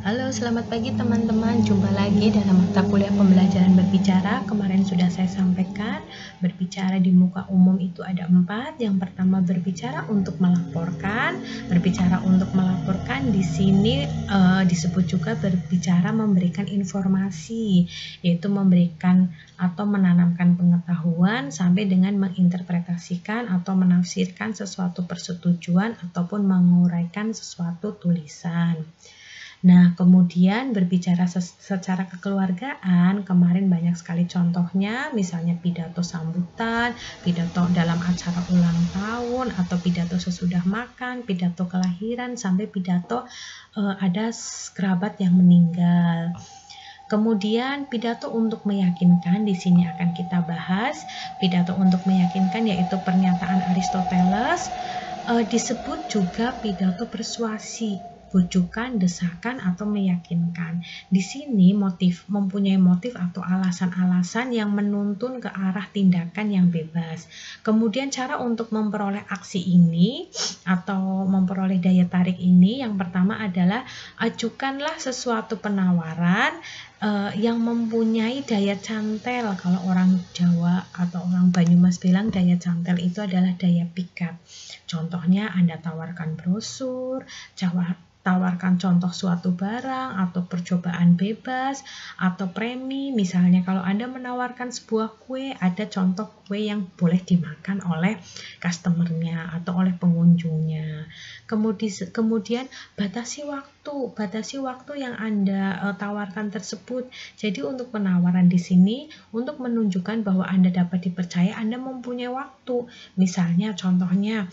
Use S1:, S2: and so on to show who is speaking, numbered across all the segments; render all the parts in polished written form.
S1: Halo, selamat pagi teman-teman. Jumpa lagi dalam mata kuliah pembelajaran berbicara. Kemarin sudah saya sampaikan, berbicara di muka umum itu ada 4. Yang pertama berbicara untuk melaporkan. Berbicara untuk melaporkan di sini disebut juga berbicara memberikan informasi, yaitu memberikan atau menanamkan pengetahuan sampai dengan menginterpretasikan atau menafsirkan sesuatu persetujuan ataupun menguraikan sesuatu tulisan. Nah, kemudian berbicara secara kekeluargaan, kemarin banyak sekali contohnya, misalnya pidato sambutan, pidato dalam acara ulang tahun, atau pidato sesudah makan, pidato kelahiran, sampai pidato ada kerabat yang meninggal. Kemudian pidato untuk meyakinkan di sini akan kita bahas. Pidato untuk meyakinkan yaitu pernyataan Aristoteles, disebut juga pidato persuasi, bujukan, desakan, atau meyakinkan. Di sini mempunyai motif atau alasan-alasan yang menuntun ke arah tindakan yang bebas. Kemudian cara untuk memperoleh aksi ini atau memperoleh daya tarik ini, yang pertama adalah ajukanlah sesuatu penawaran yang mempunyai daya cantel. Kalau orang Jawa atau orang Banyumas bilang daya cantel itu adalah daya pikat. Contohnya Anda tawarkan brosur, tawarkan contoh suatu barang atau percobaan bebas atau premi. Misalnya kalau Anda menawarkan sebuah kue, ada contoh kue yang boleh dimakan oleh customernya atau oleh pengunjungnya. Kemudian batasi waktu yang Anda tawarkan tersebut. Jadi untuk penawaran di sini untuk menunjukkan bahwa Anda dapat dipercaya, Anda mempunyai waktu. Misalnya contohnya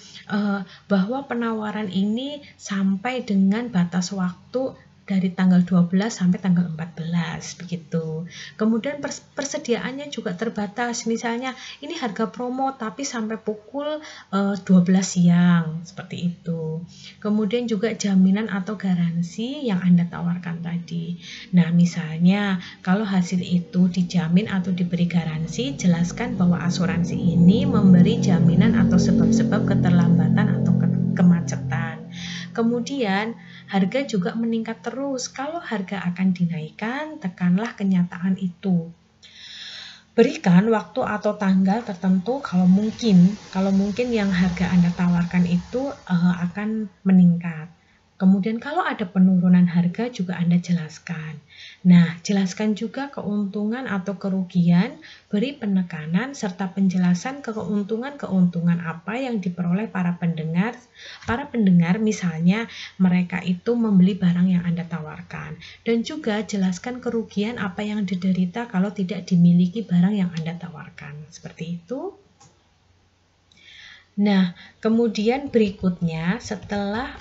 S1: bahwa penawaran ini sampai dengan batas waktu dari tanggal 12 sampai tanggal 14 begitu. Kemudian persediaannya juga terbatas. Misalnya ini harga promo tapi sampai pukul 12 siang seperti itu. Kemudian juga jaminan atau garansi yang Anda tawarkan tadi. Nah, misalnya kalau hasil itu dijamin atau diberi garansi, jelaskan bahwa asuransi ini memberi jaminan atau sebab-sebab keterlambatan atau kemacetan. Kemudian harga juga meningkat terus. Kalau harga akan dinaikkan, tekanlah kenyataan itu. Berikan waktu atau tanggal tertentu kalau mungkin yang harga Anda tawarkan itu akan meningkat. Kemudian kalau ada penurunan harga juga Anda jelaskan. Nah, jelaskan juga keuntungan atau kerugian, beri penekanan serta penjelasan keuntungan apa yang diperoleh para pendengar. Para pendengar misalnya mereka itu membeli barang yang Anda tawarkan. Dan juga jelaskan kerugian apa yang diderita kalau tidak dimiliki barang yang Anda tawarkan. Seperti itu. Nah, kemudian berikutnya setelah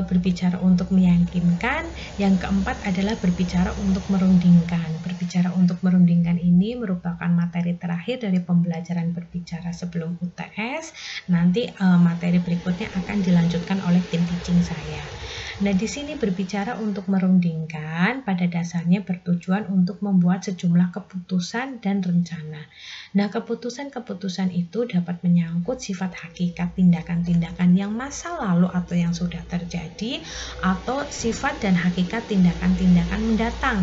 S1: berbicara untuk meyakinkan, yang keempat adalah berbicara untuk merundingkan. Berbicara untuk merundingkan ini merupakan materi terakhir dari pembelajaran berbicara sebelum UTS. Nanti materi berikutnya akan dilanjutkan oleh tim teaching saya. Nah, di sini berbicara untuk merundingkan pada dasarnya bertujuan untuk membuat sejumlah keputusan dan rencana. Nah, keputusan-keputusan itu dapat menyangkut sifat hakikat tindakan-tindakan yang masa lalu atau yang sudah terjadi, atau sifat dan hakikat tindakan-tindakan mendatang.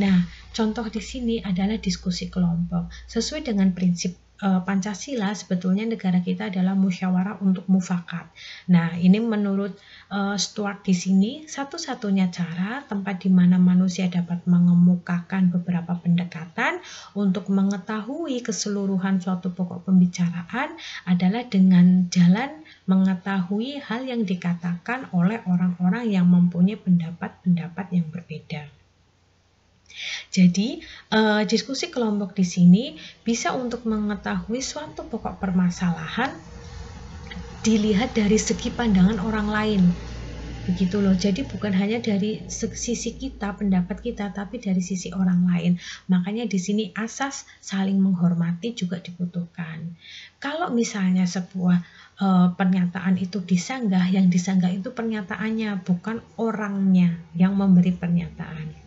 S1: Nah, contoh di sini adalah diskusi kelompok. Sesuai dengan prinsip Pancasila, sebetulnya negara kita adalah musyawarah untuk mufakat. Nah, ini menurut Stuart di sini satu-satunya cara tempat di mana manusia dapat mengemukakan beberapa pendekatan untuk mengetahui keseluruhan suatu pokok pembicaraan adalah dengan jalan mengetahui hal yang dikatakan oleh orang-orang yang mempunyai pendapat-pendapat yang berbeda. Jadi, diskusi kelompok di sini bisa untuk mengetahui suatu pokok permasalahan dilihat dari segi pandangan orang lain. Begitu loh. Jadi bukan hanya dari sisi kita, pendapat kita, tapi dari sisi orang lain. Makanya di sini asas saling menghormati juga dibutuhkan. Kalau misalnya sebuah pernyataan itu disanggah, yang disanggah itu pernyataannya, bukan orangnya yang memberi pernyataan.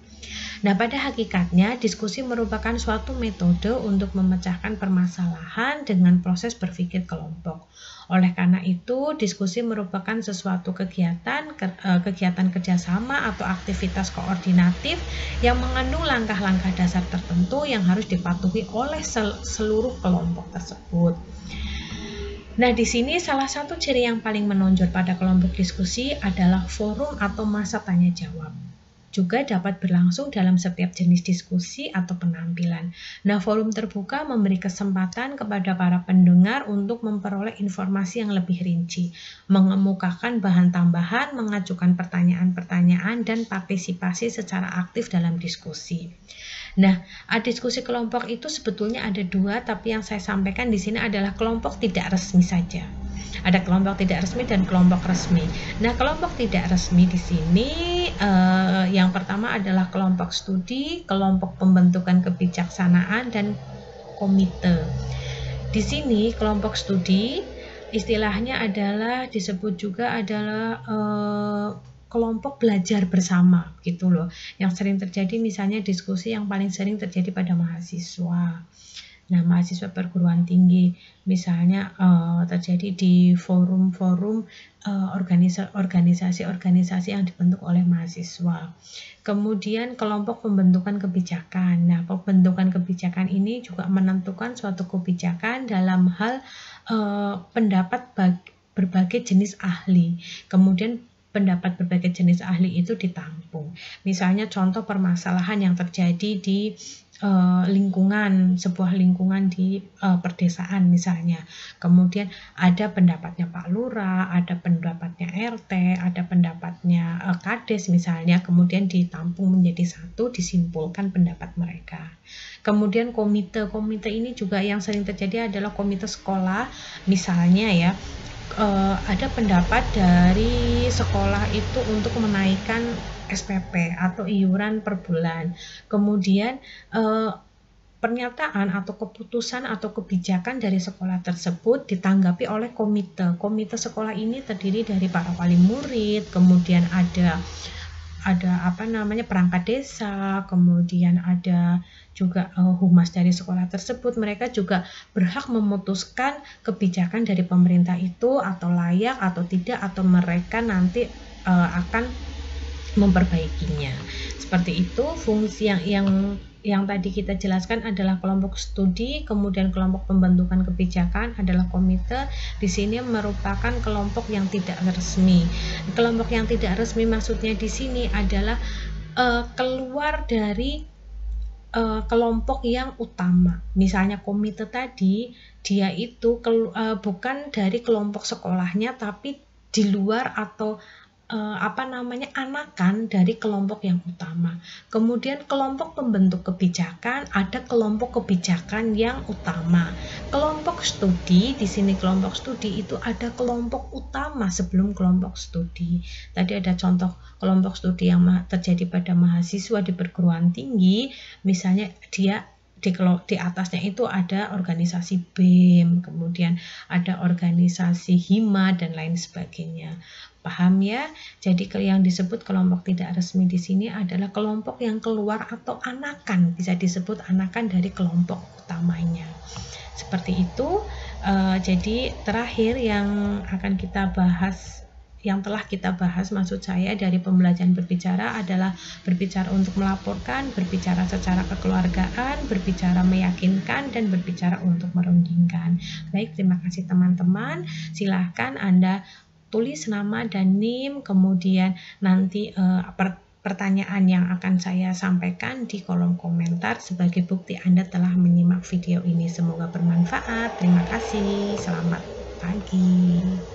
S1: Nah, pada hakikatnya diskusi merupakan suatu metode untuk memecahkan permasalahan dengan proses berpikir kelompok. Oleh karena itu, diskusi merupakan sesuatu kegiatan kerjasama atau aktivitas koordinatif yang mengandung langkah-langkah dasar tertentu yang harus dipatuhi oleh seluruh kelompok tersebut. Nah, di sini salah satu ciri yang paling menonjol pada kelompok diskusi adalah forum atau masa tanya jawab. Juga dapat berlangsung dalam setiap jenis diskusi atau penampilan. Nah, forum terbuka memberi kesempatan kepada para pendengar untuk memperoleh informasi yang lebih rinci, mengemukakan bahan tambahan, mengajukan pertanyaan-pertanyaan, dan partisipasi secara aktif dalam diskusi. Nah, diskusi kelompok itu sebetulnya ada dua, tapi yang saya sampaikan di sini adalah kelompok tidak resmi saja. Ada kelompok tidak resmi dan kelompok resmi. Nah, kelompok tidak resmi di sini yang pertama adalah kelompok studi, kelompok pembentukan kebijaksanaan, dan komite. Di sini kelompok studi istilahnya adalah disebut juga adalah kelompok belajar bersama gitu loh, yang sering terjadi misalnya diskusi yang paling sering terjadi pada mahasiswa. Nah, mahasiswa perguruan tinggi misalnya terjadi di forum-forum organisasi-organisasi yang dibentuk oleh mahasiswa. Kemudian kelompok pembentukan kebijakan. Nah, pembentukan kebijakan ini juga menentukan suatu kebijakan dalam hal pendapat berbagai jenis ahli. Kemudian pendapat berbagai jenis ahli itu ditampung. Misalnya contoh permasalahan yang terjadi di lingkungan, sebuah lingkungan di perdesaan misalnya. Kemudian ada pendapatnya Pak Lurah, ada pendapatnya RT, ada pendapatnya Kades misalnya, kemudian ditampung menjadi satu, disimpulkan pendapat mereka. Kemudian komite ini juga yang sering terjadi adalah komite sekolah, misalnya ya, ada pendapat dari sekolah itu untuk menaikkan SPP atau iuran per bulan. Kemudian pernyataan atau keputusan atau kebijakan dari sekolah tersebut ditanggapi oleh komite. Komite sekolah ini terdiri dari para wali murid, kemudian ada perangkat desa, kemudian ada juga humas dari sekolah tersebut. Mereka juga berhak memutuskan kebijakan dari pemerintah itu atau layak atau tidak, atau mereka nanti akan memperbaikinya. Seperti itu. Fungsi yang tadi kita jelaskan adalah kelompok studi, kemudian kelompok pembentukan kebijakan adalah komite. Di sini merupakan kelompok yang tidak resmi. Kelompok yang tidak resmi maksudnya di sini adalah keluar dari kelompok yang utama. Misalnya komite tadi, dia itu bukan dari kelompok sekolahnya, tapi di luar atau anakan dari kelompok yang utama. Kemudian kelompok pembentuk kebijakan, ada kelompok kebijakan yang utama. Kelompok studi, di sini kelompok studi itu ada kelompok utama sebelum kelompok studi. Tadi ada contoh kelompok studi yang terjadi pada mahasiswa di perguruan tinggi, misalnya dia di atasnya itu ada organisasi BEM, kemudian ada organisasi HIMA dan lain sebagainya. Paham ya? Jadi yang disebut kelompok tidak resmi di sini adalah kelompok yang keluar atau anakan, bisa disebut anakan dari kelompok utamanya. Seperti itu. Jadi terakhir yang akan kita bahas, yang telah kita bahas maksud saya dari pembelajaran berbicara adalah berbicara untuk melaporkan, berbicara secara kekeluargaan, berbicara meyakinkan, dan berbicara untuk merundingkan. Baik, terima kasih teman-teman. Silahkan Anda tulis nama dan NIM, kemudian nanti pertanyaan yang akan saya sampaikan di kolom komentar sebagai bukti Anda telah menyimak video ini. Semoga bermanfaat. Terima kasih. Selamat pagi.